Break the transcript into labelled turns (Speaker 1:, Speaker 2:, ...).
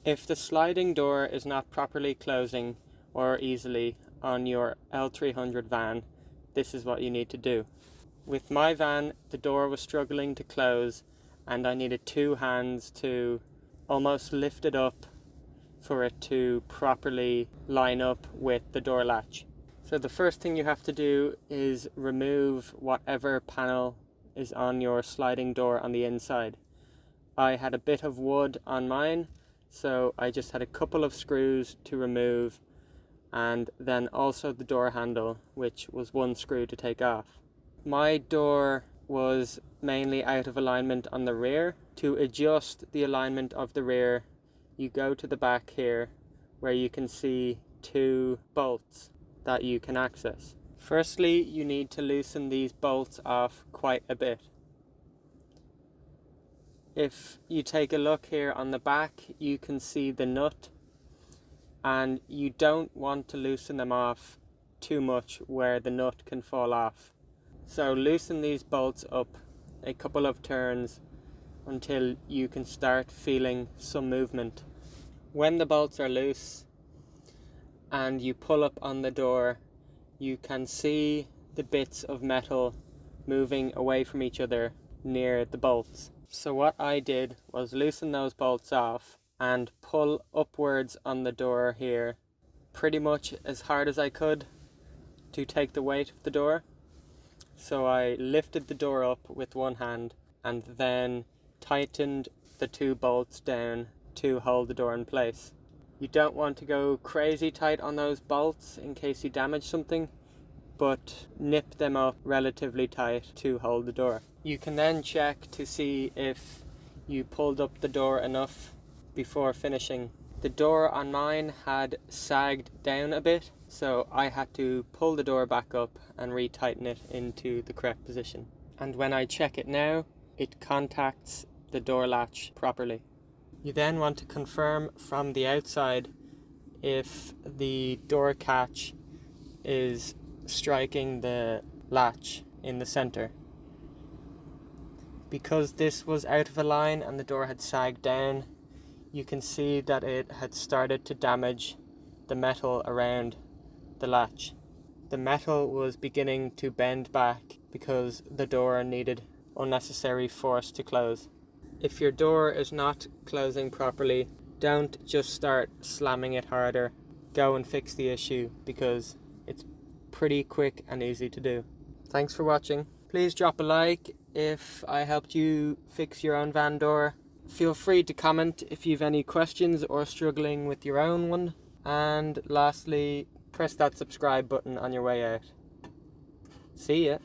Speaker 1: If the sliding door is not properly closing or easily on your L300 van, this is what you need to do. With my van, the door was struggling to close and I needed two hands to almost lift it up for it to properly line up with the door latch. So the first thing you have to do is remove whatever panel is on your sliding door on the inside. I had a bit of wood on mine, so I just had a couple of screws to remove, and then also the door handle, which was one screw to take off. My door was mainly out of alignment on the rear. To adjust the alignment of the rear, you go to the back here where you can see two bolts that you can access. Firstly, you need to loosen these bolts off quite a bit. If you take a look here on the back, you can see the nut, and you don't want to loosen them off too much where the nut can fall off. So loosen these bolts up a couple of turns until you can start feeling some movement. When the bolts are loose and you pull up on the door, you can see the bits of metal moving away from each other near the bolts. So what I did was loosen those bolts off and pull upwards on the door here pretty much as hard as I could to take the weight of the door. So I lifted the door up with one hand and then tightened the two bolts down to hold the door in place. You don't want to go crazy tight on those bolts in case you damage something, but nip them up relatively tight to hold the door. You can then check to see if you pulled up the door enough before finishing. The door on mine had sagged down a bit, so I had to pull the door back up and retighten it into the correct position. And when I check it now, it contacts the door latch properly. You then want to confirm from the outside if the door catch is striking the latch in the center. Because this was out of a line and the door had sagged down, you can see that it had started to damage the metal around the latch. The metal was beginning to bend back because the door needed unnecessary force to close. If your door is not closing properly, don't just start slamming it harder. Go and fix the issue because it's pretty quick and easy to do. Thanks for watching. Please drop a like if I helped you fix your own van door. Feel free to comment if you have any questions or struggling with your own one. And lastly, press that subscribe button on your way out. See ya.